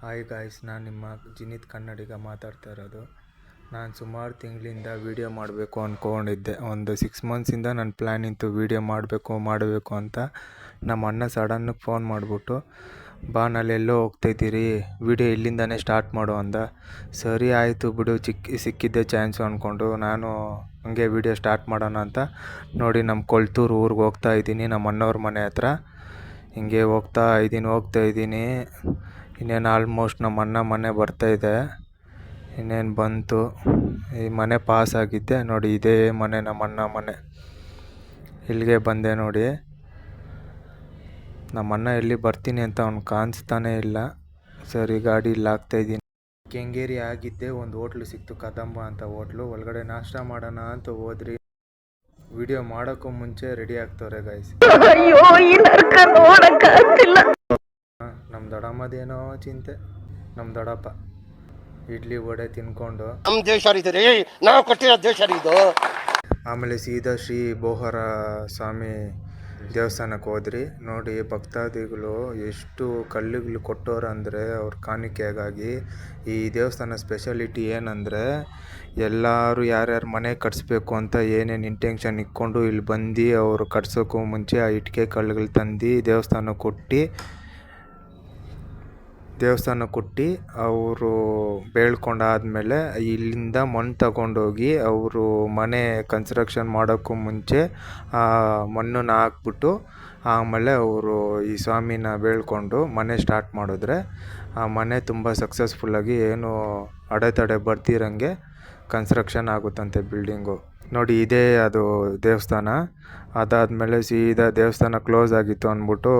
Hi guys, ನಾನು ನಿಮ್ಮ ಜಿನಿತ್ ಕನ್ನಡಿಗ ಮಾತಾಡ್ತಾ ಇರೋದು. ನಾನು ಸುಮಾರು ತಿಂಗಳಿಂದ ವೀಡಿಯೋ ಮಾಡಬೇಕು ಅಂದ್ಕೊಂಡಿದ್ದೆ. ಒಂದು 6 ಮಂತ್ಸಿಂದ ನನ್ನ ಪ್ಲ್ಯಾನ್ ಇತ್ತು ವೀಡಿಯೋ ಮಾಡಬೇಕು ಅಂತ. ನಮ್ಮ ಅಣ್ಣ ಸಡನ್ನಾಗಿ ಫೋನ್ ಮಾಡಿಬಿಟ್ಟು, ಬಾ ನಾಳೆಲ್ಲೋ ಹೋಗ್ತಾಯಿದ್ದೀರಿ, ವೀಡಿಯೋ ಇಲ್ಲಿಂದನೇ ಸ್ಟಾರ್ಟ್ ಮಾಡು ಅಂದ. ಸರಿ ಆಯಿತು ಬಿಡು, ಸಿಕ್ಕಿದ್ದೆ ಚಾನ್ಸು ಅಂದ್ಕೊಂಡು ನಾನು ಹಂಗೆ ವೀಡಿಯೋ ಸ್ಟಾರ್ಟ್ ಮಾಡೋಣ ಅಂತ ನೋಡಿ ನಮ್ಮ ಕೊಳ್ತೂರು ಊರಿಗೆ ಹೋಗ್ತಾ ಇದ್ದೀನಿ, ನಮ್ಮ ಅಣ್ಣವ್ರ ಮನೆ ಹತ್ರ. ಹಿಂಗೆ ಹೋಗ್ತಾ ಇದ್ದೀನಿ. ಇನ್ನೇನು ಆಲ್ಮೋಸ್ಟ್ ನಮ್ಮ ಅಣ್ಣ ಮನೆ ಬರ್ತಾಯಿದೆ. ಇನ್ನೇನು ಬಂತು, ಈ ಮನೆ ಪಾಸ್ ಆಗಿದ್ದೆ ನೋಡಿ. ಇದೇ ಮನೆ, ನಮ್ಮ ಅಣ್ಣ ಮನೆ. ಇಲ್ಲಿಗೆ ಬಂದೆ ನೋಡಿ. ನಮ್ಮ ಅಣ್ಣ ಎಲ್ಲಿ ಬರ್ತೀನಿ ಅಂತ ಅವ್ನು ಕಾಣಿಸ್ತಾನೇ ಇಲ್ಲ. ಸರಿ, ಗಾಡಿ ಇಲ್ಲಿ ಹಾಕ್ತಾಯಿದ್ದೀನಿ. ಕೆಂಗೇರಿ ಆಗಿದ್ದೆ, ಒಂದು ಹೋಟ್ಲು ಸಿಕ್ತು, ಕದಂಬ ಅಂತ ಹೋಟ್ಲು. ಒಳಗಡೆ ನಾಷ್ಟ ಮಾಡೋಣ ಅಂತ ಹೋದ್ರಿ. ವಿಡಿಯೋ ಮಾಡೋಕ್ಕೂ ಮುಂಚೆ ರೆಡಿ ಆಗ್ತವ್ರೆ ಗೈಸ್. ನಮ್ಮ ದೊಡ್ಡಮ್ಮದೇನೋ ಚಿಂತೆ. ನಮ್ಮ ದೊಡ್ಡಪ್ಪ ಇಡ್ಲಿ ವಡೆ ತಿನ್ಕೊಂಡು ನಮ್ಮ ದೇಶ ರೀ, ನಾವು ಕೊಟ್ಟಿರೋ ದೇಶ ಇದು. ಆಮೇಲೆ ಸೀದಾ ಶ್ರೀ ಬೋಹರ ಸ್ವಾಮಿ ದೇವಸ್ಥಾನಕ್ಕೆ ಹೋದ್ರಿ. ನೋಡಿ, ಭಕ್ತಾದಿಗಳು ಎಷ್ಟು ಕಲ್ಲುಗಳು ಕೊಟ್ಟೋರಂದರೆ ಅವ್ರ ಕಾಣಿಕೆಗಾಗಿ. ಈ ದೇವಸ್ಥಾನ ಸ್ಪೆಷಾಲಿಟಿ ಏನಂದರೆ, ಎಲ್ಲರೂ ಯಾರ್ಯಾರು ಮನೆ ಕಟ್ಸ್ಬೇಕು ಅಂತ ಏನೇನು ಇಂಟೆನ್ಷನ್ ಇಟ್ಕೊಂಡು ಇಲ್ಲಿ ಬಂದು ಅವರು ಕಟ್ಸೋಕ್ಕೂ ಮುಂಚೆ ಆ ಇಟ್ಟಿಗೆ ಕಲ್ಲುಗಳು ತಂದು ದೇವಸ್ಥಾನ ಕೊಟ್ಟು ಅವರು ಬೇಳ್ಕೊಂಡಾದ್ಮೇಲೆ ಇಲ್ಲಿಂದ ಮಣ್ಣು ತಗೊಂಡೋಗಿ ಅವರು ಮನೆ ಕನ್ಸ್ಟ್ರಕ್ಷನ್ ಮಾಡೋಕ್ಕೂ ಮುಂಚೆ ಆ ಮಣ್ಣನ್ನು ಹಾಕ್ಬಿಟ್ಟು ಆಮೇಲೆ ಅವರು ಈ ಸ್ವಾಮಿನ ಬೇಳ್ಕೊಂಡು ಮನೆ ಸ್ಟಾರ್ಟ್ ಮಾಡಿದ್ರೆ ಆ ಮನೆ ತುಂಬ ಸಕ್ಸಸ್ಫುಲ್ಲಾಗಿ ಏನು ಅಡೆತಡೆ ಬರ್ದಿರಂಗೆ ಕನ್ಸ್ಟ್ರಕ್ಷನ್ ಆಗುತ್ತಂತೆ ಬಿಲ್ಡಿಂಗು. ನೋಡಿ, ಇದೇ ಅದು ದೇವಸ್ಥಾನ. ಅದಾದಮೇಲೆ ಸೀದಾ ದೇವಸ್ಥಾನ ಕ್ಲೋಸ್ ಆಗಿತ್ತು ಅಂದ್ಬಿಟ್ಟು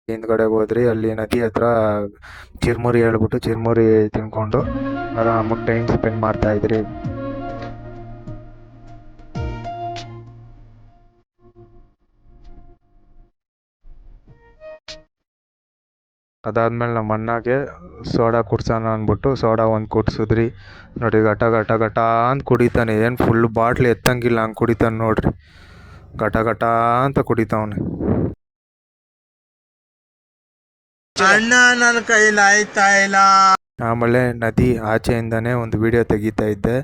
ಹಿಂದ್ಗಡೆ ಹೋದ್ರಿ. ಅಲ್ಲಿ ನದಿ ಹತ್ರ ಚಿರ್ಮುರಿ ಹೇಳ್ಬಿಟ್ಟು ಚಿರ್ಮುರಿ ತಿನ್ಕೊಂಡು ಆರಾಮಾಗಿ ಟೈಮ್ ಸ್ಪೆಂಡ್ ಮಾಡ್ತಾ ಇದ್ರಿ. ಅದಾದ್ಮೇಲೆ ನಮ್ಮ ಅಣ್ಣಗೆ ಸೋಡಾ ಕುಡ್ಸೋಣ ಅಂದ್ಬಿಟ್ಟು ಸೋಡಾ ಒಂದು ಕುಡ್ಸಿದ್ರಿ. ನೋಡಿ, ಘಟ ಅಂತ ಕುಡಿತಾನೆ. ಏನು ಫುಲ್ ಬಾಟ್ಲಿ ಎತ್ತಂಗಿಲ್ಲ ಹಂಗೆ ಕುಡಿತಾನೆ ನೋಡ್ರಿ. ಘಟ ಅಂತ ಕುಡಿತಾವನೆ. ಅಣ್ಣ, ನನ್ನ ಕೈಲಿ ಆಯ್ತಾ ಇಲ್ಲ. ಆಮೇಲೆ ನದಿ ಆಚೆಯಿಂದನೇ ಒಂದು ವಿಡಿಯೋ ತೆಗಿತಾ ಇದ್ದೆ.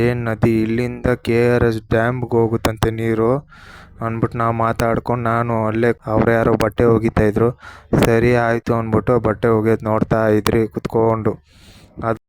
ಏನು ನದಿ, ಇಲ್ಲಿಂದ KRS ಡ್ಯಾಮ್ಗೆ ಹೋಗುತ್ತಂತೆ ನೀರು ಅಂದ್ಬಿಟ್ಟು ನಾವು ಮಾತಾಡ್ಕೊಂಡು ನಾನು ಅಲ್ಲೇ ಅವ್ರು ಯಾರೋ ಬಟ್ಟೆ ಒಗಿತಾ ಇದ್ರು. ಸರಿ ಆಯಿತು ಅಂದ್ಬಿಟ್ಟು ಬಟ್ಟೆ ಒಗೆಯೋದು ನೋಡ್ತಾ ಇದ್ರಿ ಕುತ್ಕೊಂಡು. ಅದು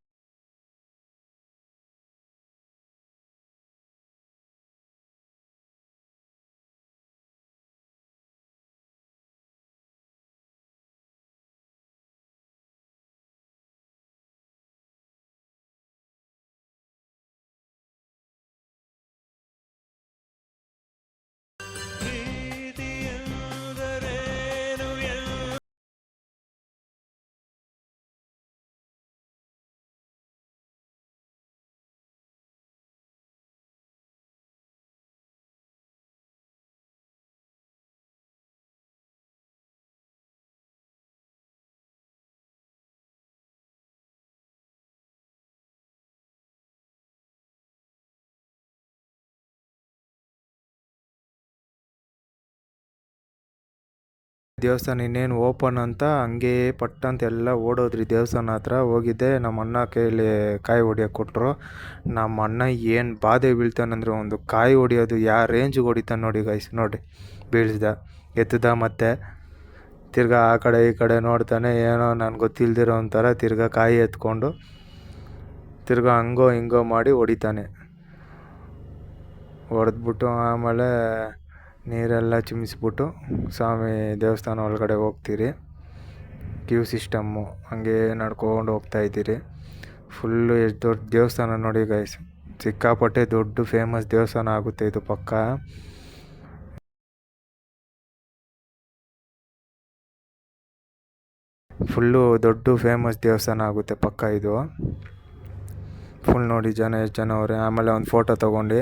ದೇವಸ್ಥಾನ ಇನ್ನೇನು ಓಪನ್ ಅಂತ ಹಂಗೆ ಪಟ್ಟಂತ ಎಲ್ಲ ಓಡೋದ್ರಿ. ದೇವಸ್ಥಾನ ಹತ್ರ ಹೋಗಿದ್ದೆ. ನಮ್ಮ ಅಣ್ಣ ಕೈಲಿ ಕಾಯಿ ಹೊಡಿಯೋಕೆ ಕೊಟ್ಟರು. ನಮ್ಮ ಅಣ್ಣ ಏನು ಬಾಧೆ ಬೀಳ್ತಾನಂದ್ರೆ, ಒಂದು ಕಾಯಿ ಹೊಡಿಯೋದು ಯಾವ ರೇಂಜಿಗೆ ಹೊಡಿತಾನೆ ನೋಡಿ ಗೈಸ್. ನೋಡಿ, ಎತ್ತದ ಮತ್ತೆ ತಿರ್ಗಾ ಆ ಕಡೆ ಈ ಕಡೆ ನೋಡ್ತಾನೆ. ಏನೋ ನನಗೆ ಗೊತ್ತಿಲ್ದಿರೋ ಒಂಥರ ತಿರ್ಗಾ ಕಾಯಿ ಎತ್ಕೊಂಡು ತಿರ್ಗಾ ಹಂಗೋ ಹಿಂಗೋ ಮಾಡಿ ಹೊಡಿತಾನೆ. ಹೊಡೆದ್ಬಿಟ್ಟು ಆಮೇಲೆ ನೀರೆಲ್ಲ ಚಿಮ್ಮಿಸ್ಬಿಟ್ಟು ಸ್ವಾಮಿ ದೇವಸ್ಥಾನ ಒಳಗಡೆ ಹೋಗ್ತೀರಿ. ಕ್ಯೂ ಸಿಸ್ಟಮ್ಮು ಹಂಗೆ ನಡ್ಕೊಂಡು ಹೋಗ್ತಾ ಇದ್ದೀರಿ. ಫುಲ್ಲು ಎಷ್ಟು ದೊಡ್ಡ ದೇವಸ್ಥಾನ ನೋಡಿ ಗೈಸ್. ಸಿಕ್ಕಾಪಟ್ಟೆ ದೊಡ್ಡ ಫೇಮಸ್ ದೇವಸ್ಥಾನ ಆಗುತ್ತೆ ಇದು ಪಕ್ಕ. ಫುಲ್ಲು ದೊಡ್ಡ ಫೇಮಸ್ ದೇವಸ್ಥಾನ ಆಗುತ್ತೆ ಪಕ್ಕ ಇದು. ಫುಲ್ ನೋಡಿ, ಜನ ಎಷ್ಟು ಜನ ಅವರೇ. ಆಮೇಲೆ ಒಂದು ಫೋಟೋ ತೊಗೊಂಡು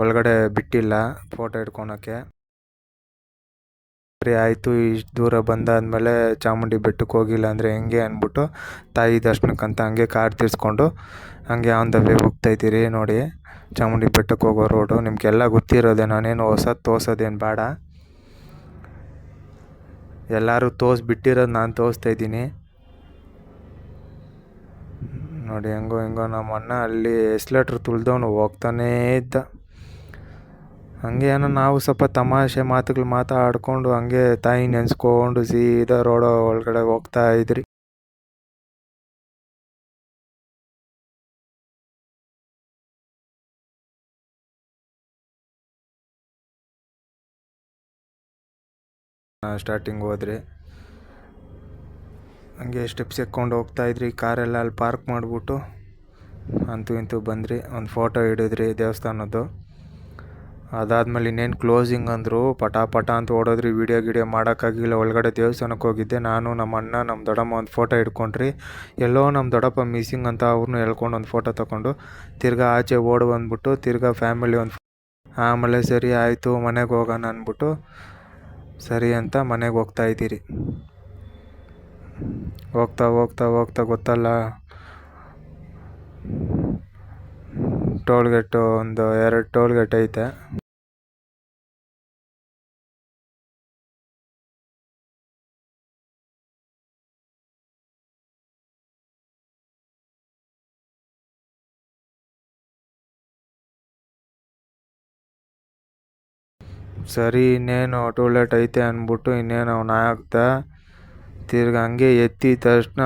ಒಳಗಡೆ ಬಿಟ್ಟಿಲ್ಲ ಫೋಟೋ ಹಿಡ್ಕೊಳಕ್ಕೆ. ಸರಿ ಆಯಿತು, ಇಷ್ಟು ದೂರ ಬಂದಾದಮೇಲೆ ಚಾಮುಂಡಿ ಬೆಟ್ಟಕ್ಕೆ ಹೋಗಿಲ್ಲ ಅಂದರೆ ಹೆಂಗೆ ಅಂದ್ಬಿಟ್ಟು ತಾಯಿ ದರ್ಶನಕ್ಕಂತ ಹಂಗೆ ಕಾರ್ ತಿರ್ಸ್ಕೊಂಡು ಹಂಗೆ ಆನ್ ದ ವೇ ಹೋಗ್ತಾಯಿದ್ದೀರಿ. ನೋಡಿ ಚಾಮುಂಡಿ ಬೆಟ್ಟಕ್ಕೆ ಹೋಗೋ ರೋಡು ನಿಮಗೆಲ್ಲ ಗೊತ್ತಿರೋದೆ, ನಾನೇನು ಹೊಸದು ತೋರ್ಸೋದೇನು ಬೇಡ. ಎಲ್ಲರೂ ಬಿಟ್ಟಿರೋದು ನಾನು ತೋರಿಸ್ತಾಯಿದ್ದೀನಿ. ನೋಡಿ ಹೆಂಗೋ ನಮ್ಮ ಅಣ್ಣ ಅಲ್ಲಿ ಎಸ್ಲೇಟ್ರ್ ತುಳಿದವನು ಹೋಗ್ತಾನೇ ಇದ್ದ. ಹಂಗೆ ಏನೋ ನಾವು ಸ್ವಲ್ಪ ತಮಾಷೆ ಮಾತುಗಳು ಮಾತಾಡಿಕೊಂಡು ಹಂಗೆ ತಾಯಿ ನೆನೆಸ್ಕೊಂಡು ಸೀದಾ ರೋಡ ಒಳಗಡೆ ಹೋಗ್ತಾ ಇದ್ರಿ. ಸ್ಟಾರ್ಟಿಂಗ್ ಹೋದ್ರಿ, ಹಂಗೆ ಸ್ಟೆಪ್ಸ್ ಎಕ್ಕೊಂಡು ಹೋಗ್ತಾ ಇದ್ರಿ. ಕಾರೆಲ್ಲ ಅಲ್ಲಿ ಪಾರ್ಕ್ ಮಾಡಿಬಿಟ್ಟು ಅಂತೂ ಇಂತೂ ಬಂದ್ರಿ. ಒಂದು ಫೋಟೋ ಹಿಡಿದ್ರಿ ದೇವಸ್ಥಾನದ್ದು. ಅದಾದಮೇಲೆ ಇನ್ನೇನು ಕ್ಲೋಸಿಂಗ್ ಅಂದರು, ಪಟ ಅಂತ ಓಡೋದ್ರಿ. ವೀಡಿಯೋ ಮಾಡೋಕ್ಕಾಗಿಲ್ಲ. ಒಳಗಡೆ ದೇವಸ್ಥಾನಕ್ಕೆ ಹೋಗಿದ್ದೆ ನಾನು, ನಮ್ಮ ಅಣ್ಣ, ನಮ್ಮ ದೊಡ್ಡಮ್ಮ ಒಂದು ಫೋಟೋ ಹಿಡ್ಕೊಂಡ್ರಿ. ಎಲ್ಲೋ ನಮ್ಮ ದೊಡ್ಡಪ್ಪ ಮಿಸ್ಸಿಂಗ್ ಅಂತ ಅವ್ರನ್ನೂ ಹೇಳ್ಕೊಂಡು ಒಂದು ಫೋಟೋ ತೊಗೊಂಡು ತಿರ್ಗಾ ಆಚೆ ಓಡಿ ಬಂದ್ಬಿಟ್ಟು ತಿರ್ಗಾ ಫ್ಯಾಮಿಲಿ ಆಮೇಲೆ ಸರಿ ಆಯಿತು ಮನೆಗೆ ಹೋಗೋಣ ಅಂದ್ಬಿಟ್ಟು ಸರಿ ಅಂತ ಮನೆಗೆ ಹೋಗ್ತಾ ಇದ್ದೀರಿ. ಹೋಗ್ತಾ ಗೊತ್ತಲ್ಲ ಟೋಲ್ಗೇಟು ಒಂದು 2 ಟೋಲ್ಗೇಟ್ ಐತೆ. ಸರಿ ಇನ್ನೇನು ಟೂಲೆಟ್ ಐತೆ ಅಂದ್ಬಿಟ್ಟು ಇನ್ನೇನು ಅವನು ಆಗ್ದ ತಿರ್ಗಿ ಹಂಗೆ ಎತ್ತಿದ ತಕ್ಷಣ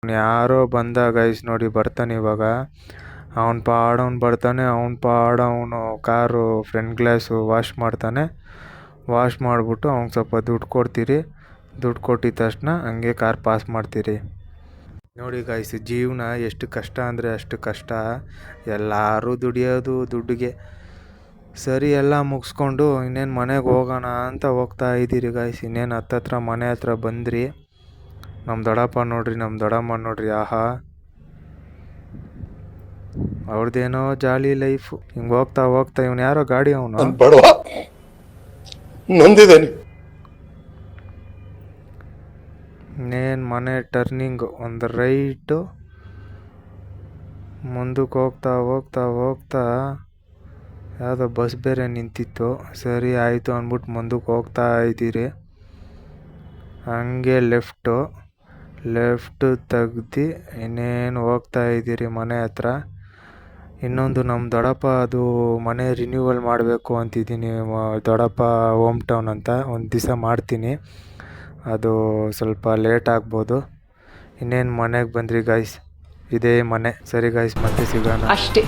ಯಾರೋ ಬಂದ ಗೈಸ್ ನೋಡಿ ಬರ್ತಾನೆ ಇವಾಗ. ಅವನು ಬರ್ತಾನೆ, ಅವನು ಕಾರು ಫ್ರಂಟ್ ಗ್ಲಾಸು ವಾಶ್ ಮಾಡ್ತಾನೆ. ವಾಶ್ ಮಾಡಿಬಿಟ್ಟು ಅವ್ನಿಗೆ ಸ್ವಲ್ಪ ದುಡ್ಡು ಕೊಡ್ತೀರಿ. ದುಡ್ಡು ಕೊಟ್ಟಿದ ತಕ್ಷಣ ಹಂಗೆ ಕಾರ್ ಪಾಸ್ ಮಾಡ್ತೀರಿ. ನೋಡಿ ಗೈಸ್, ಜೀವನ ಎಷ್ಟು ಕಷ್ಟ ಅಂದರೆ ಅಷ್ಟು ಕಷ್ಟ. ಎಲ್ಲರೂ ದುಡಿಯೋದು ದುಡ್ಡಿಗೆ. ಸರಿ ಎಲ್ಲ ಮುಗಿಸ್ಕೊಂಡು ಇನ್ನೇನು ಮನೆಗೆ ಹೋಗೋಣ ಅಂತ ಹೋಗ್ತಾ ಇದ್ದೀರಿ ಗೈಸ್. ಇನ್ನೇನು ಹತ್ತತ್ರ ಮನೆ ಹತ್ರ ಬಂದ್ರಿ. ನಮ್ಮ ದೊಡ್ಡಪ್ಪ ನೋಡ್ರಿ, ನಮ್ಮ ದೊಡ್ಡಮ್ಮ ನೋಡ್ರಿ, ಆಹಾ ಅವ್ರದ್ದೇನೋ ಜಾಲಿ ಲೈಫು. ಹಿಂಗೆ ಹೋಗ್ತಾ ಇವನು ಯಾರೋ ಗಾಡಿ ಅವನು ಬಡವ ನೊಂದಿದ್ದೇನೆ. ಇನ್ನೇನು ಮನೆ ಟರ್ನಿಂಗು, ಒಂದು ರೈಟು ಮುಂದಕ್ಕೆ ಹೋಗ್ತಾ ಯಾವುದೋ ಬಸ್ ಬೇರೆ ನಿಂತಿತ್ತು. ಸರಿ ಆಯಿತು ಅಂದ್ಬಿಟ್ಟು ಮುಂದಕ್ಕೆ ಹೋಗ್ತಾ ಇದ್ದೀರಿ. ಹಂಗೆ ಲೆಫ್ಟು ತೆಗ್ದು ಇನ್ನೇನು ಹೋಗ್ತಾ ಇದ್ದೀರಿ ಮನೆ ಹತ್ರ. ಇನ್ನೊಂದು ನಮ್ಮ ದೊಡ್ಡಪ್ಪ ಅದು ಮನೆ ರಿನ್ಯೂವಲ್ ಮಾಡಬೇಕು ಅಂತಿದ್ದೀನಿ. ದೊಡ್ಡಪ್ಪ ಹೋಮ್ ಟೌನ್ ಅಂತ ಒಂದು ದಿವಸ ಮಾಡ್ತೀನಿ. ಅದು ಸ್ವಲ್ಪ ಲೇಟ್ ಆಗ್ಬೋದು. ಇನ್ನೇನು ಮನೆಗೆ ಬಂದ್ರಿ ಗೈಸ್, ಇದೇ ಮನೆ. ಸರಿ ಗೈಸ್, ಮತ್ತೆ ಸಿಗೋಣ ಅಷ್ಟೇ.